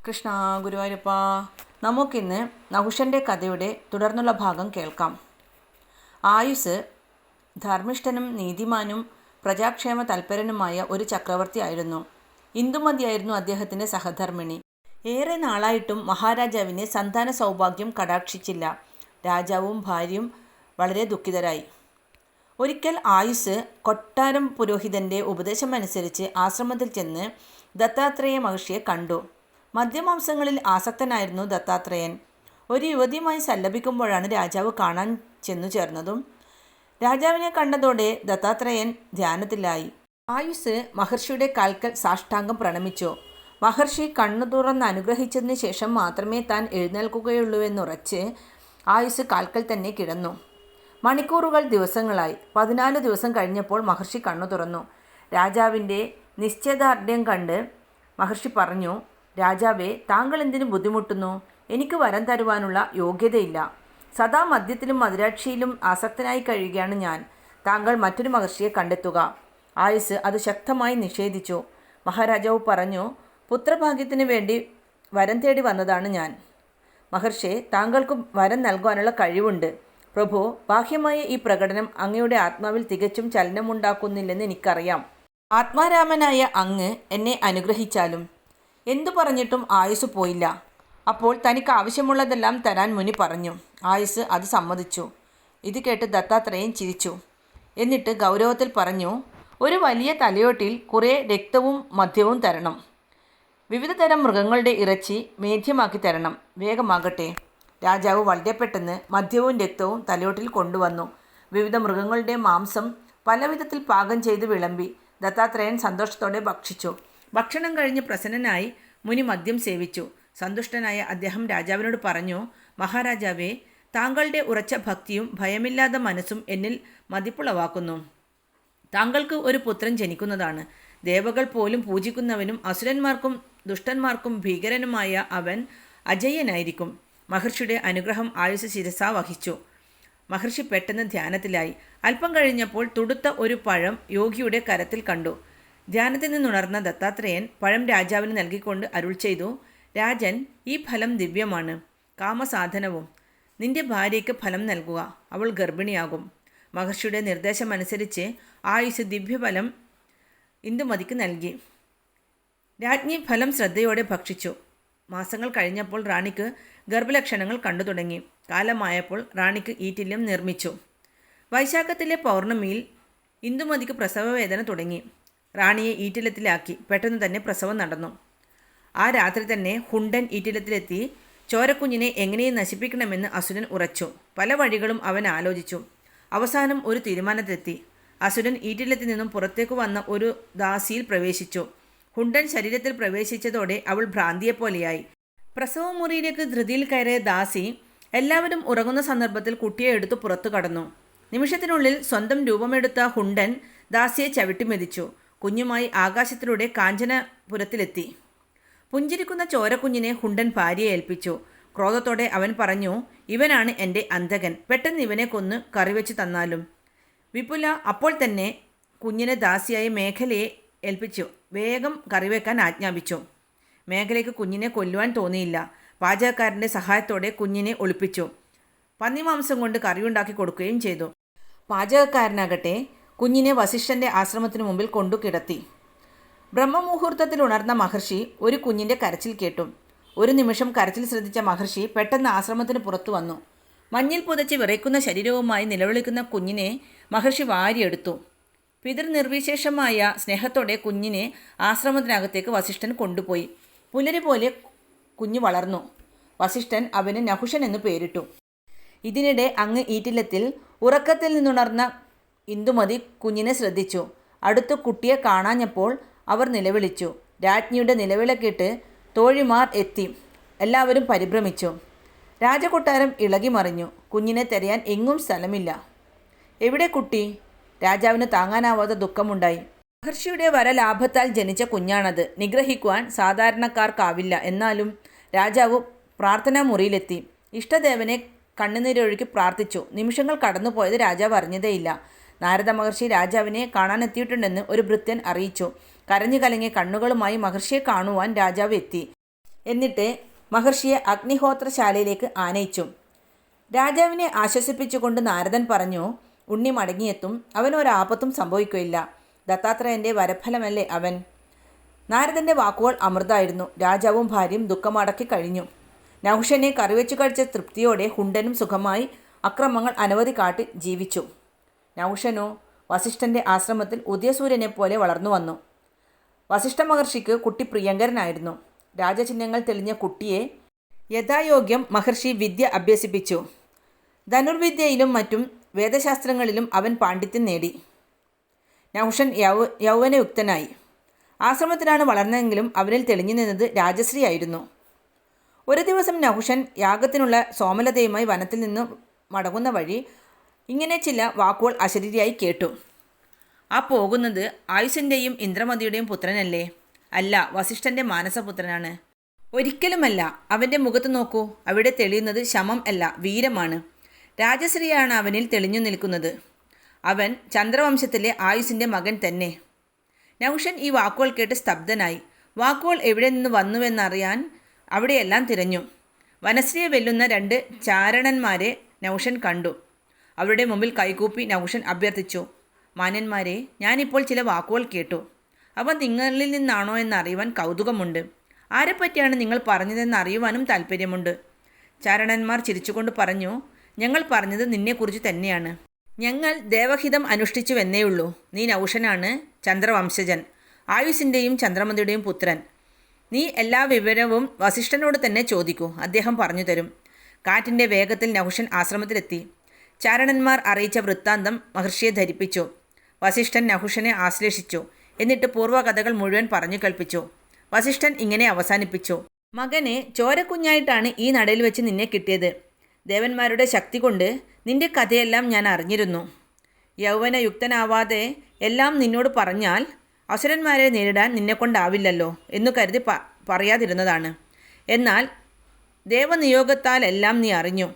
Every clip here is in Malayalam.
കൃഷ്ണ ഗുരുവായൂരപ്പ. നമുക്കിന്ന് നഹുഷൻ്റെ കഥയുടെ തുടർന്നുള്ള ഭാഗം കേൾക്കാം. ആയുസ് ധർമ്മിഷ്ഠനും നീതിമാനും പ്രജാക്ഷേമ തൽപരനുമായ ഒരു ചക്രവർത്തിയായിരുന്നു. ഇന്ദുമതിയായിരുന്നു അദ്ദേഹത്തിൻ്റെ സഹധർമ്മിണി. ഏറെ നാളായിട്ടും മഹാരാജാവിന് സന്താന സൗഭാഗ്യം കടാക്ഷിച്ചില്ല. രാജാവും ഭാര്യയും വളരെ ദുഃഖിതരായി. ഒരിക്കൽ ആയുസ് കൊട്ടാരം പുരോഹിതൻ്റെ ഉപദേശമനുസരിച്ച് ആശ്രമത്തിൽ ചെന്ന് ദത്താത്രേയ മഹർഷിയെ കണ്ടു. മദ്യമാംസങ്ങളിൽ ആസക്തനായിരുന്നു ദത്താത്രേയൻ. ഒരു യുവതിയുമായി സല്ലപിക്കുമ്പോഴാണ് രാജാവ് കാണാൻ ചെന്നു ചേർന്നതും. രാജാവിനെ കണ്ടതോടെ ദത്താത്രേയൻ ധ്യാനത്തിലായി. ആയുസ് മഹർഷിയുടെ കാൽക്കൽ സാഷ്ടാംഗം പ്രണമിച്ചു. മഹർഷി കണ്ണു തുറന്ന് അനുഗ്രഹിച്ചതിന് ശേഷം മാത്രമേ താൻ എഴുന്നേൽക്കുകയുള്ളൂവെന്നുറച്ച് ആയുസ് കാൽക്കൽ തന്നെ കിടന്നു. മണിക്കൂറുകൾ ദിവസങ്ങളായി. 14 ദിവസം കഴിഞ്ഞപ്പോൾ മഹർഷി കണ്ണു തുറന്നു. രാജാവിൻ്റെ നിശ്ചയദാർഢ്യം കണ്ട് മഹർഷി പറഞ്ഞു, രാജാവേ, താങ്കൾ എന്തിനു ബുദ്ധിമുട്ടുന്നു? എനിക്ക് വരം തരുവാനുള്ള യോഗ്യതയില്ല. സദാ മദ്യത്തിലും മദിരാക്ഷിയിലും ആസക്തനായി കഴിയുകയാണ് ഞാൻ. താങ്കൾ മറ്റൊരു മഹർഷിയെ കണ്ടെത്തുക. ആയുസ് അത് ശക്തമായി നിഷേധിച്ചു. മഹാരാജാവ് പറഞ്ഞു, പുത്രഭാഗ്യത്തിന് വേണ്ടി വരം തേടി വന്നതാണ് ഞാൻ. മഹർഷി, താങ്കൾക്ക് വരം നൽകുവാനുള്ള കഴിവുണ്ട്. പ്രഭു, ബാഹ്യമായ ഈ പ്രകടനം അങ്ങയുടെ ആത്മാവിൽ തികച്ചും ചലനമുണ്ടാക്കുന്നില്ലെന്ന് എനിക്കറിയാം. ആത്മാരാമനായ അങ്ങ് എന്നെ അനുഗ്രഹിച്ചാലും. എന്തു പറഞ്ഞിട്ടും ആയുസ് പോയില്ല. അപ്പോൾ തനിക്ക് ആവശ്യമുള്ളതെല്ലാം തരാൻ മുനി പറഞ്ഞു. ആയുസ് അത് സമ്മതിച്ചു. ഇത് കേട്ട് ദത്താത്രേയൻ ചിരിച്ചു. എന്നിട്ട് ഗൗരവത്തിൽ പറഞ്ഞു, ഒരു വലിയ തലയോട്ടിൽ കുറേ രക്തവും മദ്യവും തരണം. വിവിധ തരം മൃഗങ്ങളുടെ ഇറച്ചി മേധ്യമാക്കി തരണം. വേഗമാകട്ടെ. രാജാവ് വളരെ പെട്ടെന്ന് മദ്യവും രക്തവും തലയോട്ടിൽ കൊണ്ടുവന്നു. വിവിധ മൃഗങ്ങളുടെ മാംസം പലവിധത്തിൽ പാകം ചെയ്ത് വിളമ്പി. ദത്താത്രേയൻ സന്തോഷത്തോടെ ഭക്ഷിച്ചു. ഭക്ഷണം കഴിഞ്ഞ് പ്രസന്നനായി മുനി മദ്യം സേവിച്ചു. സന്തുഷ്ടനായ അദ്ദേഹം രാജാവിനോട് പറഞ്ഞു, മഹാരാജാവേ, താങ്കളുടെ ഉറച്ച ഭക്തിയും ഭയമില്ലാത്ത മനസ്സും എന്നിൽ മതിപ്പുളവാക്കുന്നു. താങ്കൾക്ക് ഒരു പുത്രൻ ജനിക്കുന്നതാണ്. ദേവകൾ പോലും പൂജിക്കുന്നവനും അസുരന്മാർക്കും ദുഷ്ടന്മാർക്കും ഭീകരനുമായ അവൻ അജയ്യനായിരിക്കും. മഹർഷിയുടെ അനുഗ്രഹം ആയുസ് ശിരസാ വഹിച്ചു. മഹർഷി പെട്ടെന്ന് ധ്യാനത്തിലായി. അല്പം കഴിഞ്ഞപ്പോൾ തുടുത്ത ഒരു പഴം യോഗിയുടെ കരത്തിൽ കണ്ടു. ധ്യാനത്തിൽ നിന്നുണർന്ന ദത്താത്രേയൻ പഴം രാജാവിന് നൽകിക്കൊണ്ട് അരുൾ ചെയ്തു, രാജൻ, ഈ ഫലം ദിവ്യമാണ്, കാമസാധനവും. നിന്റെ ഭാര്യയ്ക്ക് ഫലം നൽകുക. അവൾ ഗർഭിണിയാകും. മഹർഷിയുടെ നിർദ്ദേശമനുസരിച്ച് ആയുസ് ദിവ്യഫലം ഇന്ദുമതിക്ക് നൽകി. രാജ്ഞി ഫലം ശ്രദ്ധയോടെ ഭക്ഷിച്ചു. മാസങ്ങൾ കഴിഞ്ഞപ്പോൾ റാണിക്ക് ഗർഭലക്ഷണങ്ങൾ കണ്ടു തുടങ്ങി. കാലമായപ്പോൾ റാണിക്ക് ഈറ്റില്യം നിർമ്മിച്ചു. വൈശാഖത്തിലെ പൗർണമിയിൽ ഇന്ദുമതിക്ക് പ്രസവവേദന തുടങ്ങി. റാണിയെ ഈറ്റിലത്തിലാക്കി. പെട്ടെന്ന് തന്നെ പ്രസവം നടന്നു. ആ രാത്രി തന്നെ ഹുണ്ടൻ ഈറ്റിലത്തിലെത്തി ചോരക്കുഞ്ഞിനെ എങ്ങനെയും നശിപ്പിക്കണമെന്ന് അസുരൻ ഉറച്ചു. പല വഴികളും അവൻ ആലോചിച്ചു. അവസാനം ഒരു തീരുമാനത്തിലെത്തി. അസുരൻ ഈറ്റിലത്തിൽ നിന്നും പുറത്തേക്ക് വന്ന ഒരു ദാസിയിൽ പ്രവേശിച്ചു. ഹുണ്ടൻ ശരീരത്തിൽ പ്രവേശിച്ചതോടെ അവൾ ഭ്രാന്തിയെപ്പോലെയായി. പ്രസവമുറിയിലേക്ക് ധൃതിയിൽ കയറിയ ദാസി എല്ലാവരും ഉറങ്ങുന്ന സന്ദർഭത്തിൽ കുട്ടിയെ എടുത്തു പുറത്തു കടന്നു. നിമിഷത്തിനുള്ളിൽ സ്വന്തം രൂപമെടുത്ത ഹുണ്ടൻ ദാസിയെ ചവിട്ടിമെതിച്ചു. കുഞ്ഞുമായി ആകാശത്തിലൂടെ കാഞ്ചനപുരത്തിലെത്തി. പുഞ്ചിരിക്കുന്ന ചോരക്കുഞ്ഞിനെ ഹുണ്ടൻ ഭാര്യയെ ഏൽപ്പിച്ചു. ക്രോധത്തോടെ അവൻ പറഞ്ഞു, ഇവനാണ് എൻ്റെ അന്തകൻ. പെട്ടെന്ന് ഇവനെ കൊന്ന് കറിവെച്ച് തന്നാലും. വിപുല അപ്പോൾ തന്നെ കുഞ്ഞിനെ ദാസിയായ മേഖലയെ ഏൽപ്പിച്ചു വേഗം കറിവെക്കാൻ ആജ്ഞാപിച്ചു. മേഖലയ്ക്ക് കുഞ്ഞിനെ കൊല്ലുവാൻ തോന്നിയില്ല. പാചകക്കാരൻ്റെ സഹായത്തോടെ കുഞ്ഞിനെ ഒളിപ്പിച്ചു. പന്നിമാംസം കൊണ്ട് കറിയുണ്ടാക്കി കൊടുക്കുകയും ചെയ്തു. പാചകക്കാരനാകട്ടെ കുഞ്ഞിനെ വസിഷ്ഠൻ്റെ ആശ്രമത്തിനു മുമ്പിൽ കൊണ്ടു കിടത്തി. ബ്രഹ്മമുഹൂർത്തത്തിൽ ഉണർന്ന മഹർഷി ഒരു കുഞ്ഞിൻ്റെ കരച്ചിൽ കേട്ടു. ഒരു നിമിഷം കരച്ചിൽ ശ്രദ്ധിച്ച മഹർഷി പെട്ടെന്ന് ആശ്രമത്തിന് പുറത്തു വന്നു. മഞ്ഞിൽ പുതച്ച് വിറയ്ക്കുന്ന ശരീരവുമായി നിലവിളിക്കുന്ന കുഞ്ഞിനെ മഹർഷി വാരിയെടുത്തു. പിതൃനിർവിശേഷമായ സ്നേഹത്തോടെ കുഞ്ഞിനെ ആശ്രമത്തിനകത്തേക്ക് വസിഷ്ഠൻ കൊണ്ടുപോയി. പുലരി പോലെ കുഞ്ഞ് വളർന്നു. വസിഷ്ഠൻ അവന് നഹുഷൻ എന്ന് പേരിട്ടു. ഇതിനിടെ അങ്ങ് ഈറ്റിലത്തിൽ ഉറക്കത്തിൽ നിന്നുണർന്ന ഇന്ദുമതി കുഞ്ഞിനെ ശ്രദ്ധിച്ചു. അടുത്ത് കുട്ടിയെ കാണാഞ്ഞപ്പോൾ അവർ നിലവിളിച്ചു. രാജ്ഞിയുടെ നിലവിള കേട്ട് തോഴിമാർ എത്തി. എല്ലാവരും പരിഭ്രമിച്ചു. രാജകൊട്ടാരം ഇളകി മറിഞ്ഞു. കുഞ്ഞിനെ തിരയാൻ എങ്ങും സ്ഥലമില്ല. എവിടെ കുട്ടി? രാജാവിന് താങ്ങാനാവാത്ത ദുഃഖമുണ്ടായി. മഹർഷിയുടെ വരലാഭത്താൽ ജനിച്ച കുഞ്ഞാണത്. നിഗ്രഹിക്കുവാൻ സാധാരണക്കാർക്കാവില്ല. എന്നാലും രാജാവ് പ്രാർത്ഥനാ മുറിയിലെത്തി. ഇഷ്ടദേവനെ കണ്ണുനീരൊഴുക്കി പ്രാർത്ഥിച്ചു. നിമിഷങ്ങൾ കടന്നുപോയത് രാജാവ് അറിഞ്ഞതേയില്ല. നാരദ മഹർഷി രാജാവിനെ കാണാനെത്തിയിട്ടുണ്ടെന്ന് ഒരു ഭൃത്യൻ അറിയിച്ചു. കരഞ്ഞു കലങ്ങിയ കണ്ണുകളുമായി മഹർഷിയെ കാണുവാൻ രാജാവ് എത്തി. എന്നിട്ട് മഹർഷിയെ അഗ്നിഹോത്രശാലയിലേക്ക് ആനയിച്ചു. രാജാവിനെ ആശ്വസിപ്പിച്ചുകൊണ്ട് നാരദൻ പറഞ്ഞു, ഉണ്ണി മടങ്ങിയെത്തും, അവനൊരാപത്തും സംഭവിക്കുകയില്ല. ദത്താത്രേയൻ്റെ വരഫലമല്ലേ അവൻ. നാരദൻ്റെ വാക്കുകൾ അമൃതായിരുന്നു. രാജാവും ഭാര്യയും ദുഃഖമടക്കി കഴിഞ്ഞു. നഹുഷനെ കറിവെച്ചു കഴിച്ച തൃപ്തിയോടെ ഹുണ്ടനും സുഖമായി അക്രമങ്ങൾ അനവധി കാട്ടി ജീവിച്ചു. നഹുഷനോ വസിഷ്ഠൻ്റെ ആശ്രമത്തിൽ ഉദയസൂര്യനെപ്പോലെ വളർന്നു വന്നു. വസിഷ്ഠ മഹർഷിക്ക് കുട്ടി പ്രിയങ്കരനായിരുന്നു. രാജചിഹ്നങ്ങൾ തെളിഞ്ഞ കുട്ടിയെ യഥായോഗ്യം മഹർഷി വിദ്യ അഭ്യസിപ്പിച്ചു. ധനുർവിദ്യയിലും മറ്റും വേദശാസ്ത്രങ്ങളിലും അവൻ പാണ്ഡിത്യം നേടി. നഹുഷൻ യൗവനയുക്തനായി. ആശ്രമത്തിലാണ് വളർന്നതെങ്കിലും അവനിൽ തെളിഞ്ഞു നിന്നത് രാജശ്രീയായിരുന്നു. ഒരു ദിവസം നഹുഷൻ യാഗത്തിനുള്ള സോമലതയുമായി വനത്തിൽ നിന്ന് മടങ്ങുന്ന വഴി ഇങ്ങനെ ചില വാക്കുകൾ അശരീരിയായി കേട്ടു. ആ പോകുന്നത് ആയുസിൻ്റെയും ഇന്ദ്രമതിയുടെയും പുത്രനല്ലേ? അല്ല, വസിഷ്ഠൻ്റെ മാനസപുത്രനാണ്. ഒരിക്കലുമല്ല. അവൻ്റെ മുഖത്ത് നോക്കൂ, അവിടെ തെളിയുന്നത് ശമം അല്ല, വീരമാണ്. രാജശ്രീയാണ് അവനിൽ തെളിഞ്ഞു നിൽക്കുന്നത്. അവൻ ചന്ദ്രവംശത്തിലെ ആയുസിൻ്റെ മകൻ തന്നെ. നഹുഷൻ ഈ വാക്കുകൾ കേട്ട് സ്തബ്ധനായി. വാക്കുകൾ എവിടെ നിന്ന് വന്നുവെന്നറിയാൻ അവിടെയെല്ലാം തിരഞ്ഞു. വനശ്രീയെ വെല്ലുന്ന 2 ചാരണന്മാരെ നഹുഷൻ കണ്ടു. അവരുടെ മുമ്പിൽ കൈകൂപ്പി നഹുഷൻ അഭ്യർത്ഥിച്ചു, മാന്യന്മാരെ, ഞാനിപ്പോൾ ചില വാക്കുകൾ കേട്ടു. അവ നിങ്ങളിൽ നിന്നാണോ എന്നറിയുവാൻ കൗതുകമുണ്ട്. ആരെപ്പറ്റിയാണ് നിങ്ങൾ പറഞ്ഞതെന്ന് അറിയുവാനും താല്പര്യമുണ്ട്. ചാരണന്മാർ ചിരിച്ചുകൊണ്ട് പറഞ്ഞു, ഞങ്ങൾ പറഞ്ഞത് നിന്നെക്കുറിച്ച് തന്നെയാണ്. ഞങ്ങൾ ദേവഹിതം അനുഷ്ഠിച്ചുവെന്നേയുള്ളൂ. നീ നഹുഷനാണ്, ചന്ദ്രവംശജൻ, ആയുസിൻ്റെയും ചന്ദ്രമതിയുടെയും പുത്രൻ. നീ എല്ലാ വിവരവും വസിഷ്ഠനോട് തന്നെ ചോദിക്കൂ, അദ്ദേഹം പറഞ്ഞു തരും. കാറ്റിൻ്റെ വേഗത്തിൽ നഹുഷൻ ആശ്രമത്തിലെത്തി. ചാരണന്മാർ അറിയിച്ച വൃത്താന്തം മഹർഷിയെ ധരിപ്പിച്ചു. വസിഷ്ഠൻ നഹുഷനെ ആശ്ലേഷിച്ചു. എന്നിട്ട് പൂർവ്വകഥകൾ മുഴുവൻ പറഞ്ഞു കേൾപ്പിച്ചു. വസിഷ്ഠൻ ഇങ്ങനെ അവസാനിപ്പിച്ചു, മകനെ, ചോരക്കുഞ്ഞായിട്ടാണ് ഈ നടയിൽ വെച്ച് നിന്നെ കിട്ടിയത്. ദേവന്മാരുടെ ശക്തി കൊണ്ട് നിന്റെ കഥയെല്ലാം ഞാൻ അറിഞ്ഞിരുന്നു. യൗവനയുക്തനാവാതെ എല്ലാം നിന്നോട് പറഞ്ഞാൽ അസുരന്മാരെ നേരിടാൻ നിന്നെക്കൊണ്ടാവില്ലല്ലോ എന്നു കരുതി പറയാതിരുന്നതാണ്. എന്നാൽ ദേവനിയോഗത്താലെല്ലാം നീ അറിഞ്ഞു.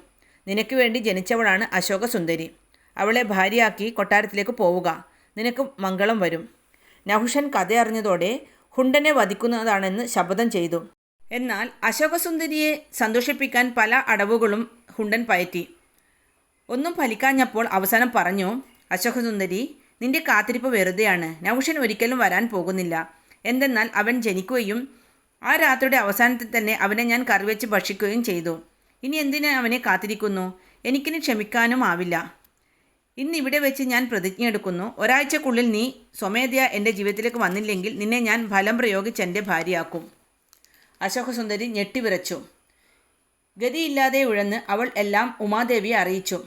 നിനക്ക് വേണ്ടി ജനിച്ചവളാണ് അശോകസുന്ദരി. അവളെ ഭാര്യയാക്കി കൊട്ടാരത്തിലേക്ക് പോവുക. നിനക്ക് മംഗളം വരും. നഹുഷൻ കഥയറിഞ്ഞതോടെ ഹുണ്ടനെ വധിക്കുന്നതാണെന്ന് ശപഥം ചെയ്തു. എന്നാൽ അശോകസുന്ദരിയെ സന്തോഷിപ്പിക്കാൻ പല അടവുകളും ഹുണ്ടൻ പയറ്റി. ഒന്നും ഫലിക്കാഞ്ഞപ്പോൾ അവസാനം പറഞ്ഞു, അശോകസുന്ദരി, നിന്റെ കാത്തിരിപ്പ് വെറുതെയാണ്. നഹുഷൻ ഒരിക്കലും വരാൻ പോകുന്നില്ല. എന്തെന്നാൽ അവൻ ജനിക്കുകയും ആ രാത്രിയുടെ അവസാനത്തിൽ തന്നെ അവനെ ഞാൻ കറിവെച്ച് ഭക്ഷിക്കുകയും ചെയ്തു. ഇനി എന്തിന് അവനെ കാത്തിരിക്കുന്നു? എനിക്കിനി ക്ഷമിക്കാനും ആവില്ല. ഇന്നിവിടെ വെച്ച് ഞാൻ പ്രതിജ്ഞയെടുക്കുന്നു, ഒരാഴ്ചക്കുള്ളിൽ നീ സ്വമേധയാ എൻ്റെ ജീവിതത്തിലേക്ക് വന്നില്ലെങ്കിൽ നിന്നെ ഞാൻ ഫലം പ്രയോഗിച്ച് എൻ്റെ ഭാര്യയാക്കും. അശോകസുന്ദരി ഞെട്ടിവിറച്ചു. ഗതിയില്ലാതെ ഉഴന്ന് അവൾ എല്ലാം ഉമാദേവിയെ അറിയിച്ചു.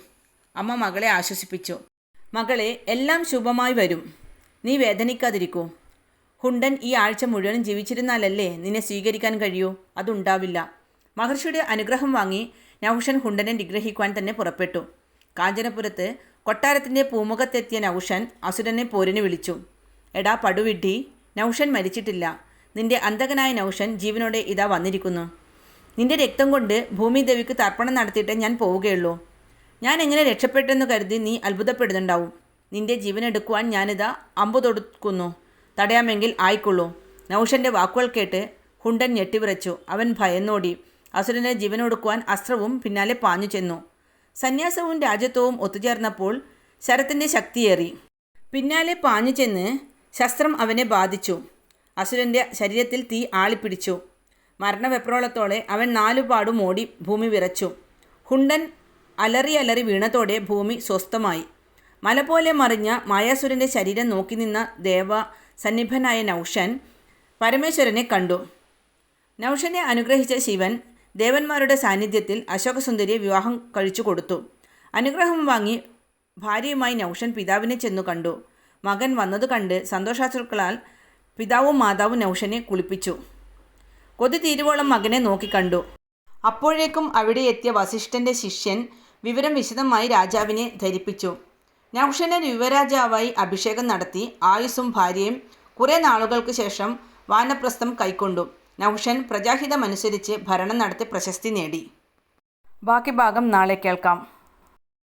അമ്മ മകളെ ആശ്വസിപ്പിച്ചു. മകളെ, എല്ലാം ശുഭമായി വരും. നീ വേദനിക്കാതിരിക്കൂ. ഹുണ്ടൻ ഈ ആഴ്ച മുഴുവനും ജീവിച്ചിരുന്നാലല്ലേ നിന്നെ സ്വീകരിക്കാൻ കഴിയൂ. അതുണ്ടാവില്ല. മഹർഷിയുടെ അനുഗ്രഹം വാങ്ങി നഹുഷൻ ഹുണ്ടനെ നിഗ്രഹിക്കുവാൻ തന്നെ പുറപ്പെട്ടു. കാഞ്ചനപുരത്ത് കൊട്ടാരത്തിൻ്റെ പൂമുഖത്തെത്തിയ നഹുഷൻ അസുരനെ പോരിന് വിളിച്ചു. എടാ പടുവിഡ്ഢി, നഹുഷൻ മരിച്ചിട്ടില്ല. നിന്റെ അന്തകനായ നഹുഷൻ ജീവനോടെ ഇതാ വന്നിരിക്കുന്നു. നിന്റെ രക്തം കൊണ്ട് ഭൂമിദേവിക്ക് തർപ്പണം നടത്തിയിട്ടേ ഞാൻ പോവുകയുള്ളൂ. ഞാൻ എങ്ങനെ രക്ഷപ്പെട്ടെന്ന് കരുതി നീ അത്ഭുതപ്പെടുന്നുണ്ടാവും. നിന്റെ ജീവനെടുക്കുവാൻ ഞാനിതാ അമ്പു തൊടുക്കുന്നു. തടയാമെങ്കിൽ ആയിക്കൊള്ളൂ. നഹുഷൻ്റെ വാക്കുകൾ കേട്ട് ഹുണ്ടൻ ഞെട്ടിവിറച്ചു. അവൻ ഭയന്നോടി. അസുരനെ ജീവനൊടുക്കുവാൻ അസ്ത്രവും പിന്നാലെ പാഞ്ഞു ചെന്നു. സന്യാസവും രാജ്യത്വവും ഒത്തുചേർന്നപ്പോൾ ശരത്തിൻ്റെ ശക്തിയേറി. പിന്നാലെ പാഞ്ഞു ചെന്ന് ശസ്ത്രം അവനെ ബാധിച്ചു. അസുരൻ്റെ ശരീരത്തിൽ തീ ആളിപ്പിടിച്ചു. മരണവെപ്രോളത്തോടെ അവൻ 4 പാടും ഓടി ഭൂമി വിറച്ചു. ഹുണ്ടൻ അലറി വീണതോടെ ഭൂമി സ്വസ്ഥമായി. മല പോലെ മറിഞ്ഞ മായാസുരൻ്റെ ശരീരം നോക്കി നിന്ന ദേവ സന്നിഭനായ നഹുഷൻ പരമേശ്വരനെ കണ്ടു. നഹുഷനെ അനുഗ്രഹിച്ച ശിവൻ ദേവന്മാരുടെ സാന്നിധ്യത്തിൽ അശോകസുന്ദരിയെ വിവാഹം കഴിച്ചു കൊടുത്തു. അനുഗ്രഹം വാങ്ങി ഭാര്യയുമായി നഹുഷൻ പിതാവിനെ ചെന്നു കണ്ടു. മകൻ വന്നതു കണ്ട് സന്തോഷാശ്രുക്കളാൽ പിതാവും മാതാവും നഹുഷനെ കുളിപ്പിച്ചു. കൊതി തീരുവോളം മകനെ നോക്കിക്കണ്ടു. അപ്പോഴേക്കും അവിടെ എത്തിയ വസിഷ്ഠൻ്റെ ശിഷ്യൻ വിവരം വിശദമായി രാജാവിനെ ധരിപ്പിച്ചു. നഹുഷനെ യുവരാജാവായി അഭിഷേകം നടത്തി. ആയുസ്സും ഭാര്യയും കുറേ നാളുകൾക്ക് ശേഷം വാനപ്രസ്ഥം കൈക്കൊണ്ടു. നഹുഷൻ പ്രജാഹിതമനുസരിച്ച് ഭരണം നടത്തി പ്രശസ്തി നേടി. ബാക്കി ഭാഗം നാളെ കേൾക്കാം.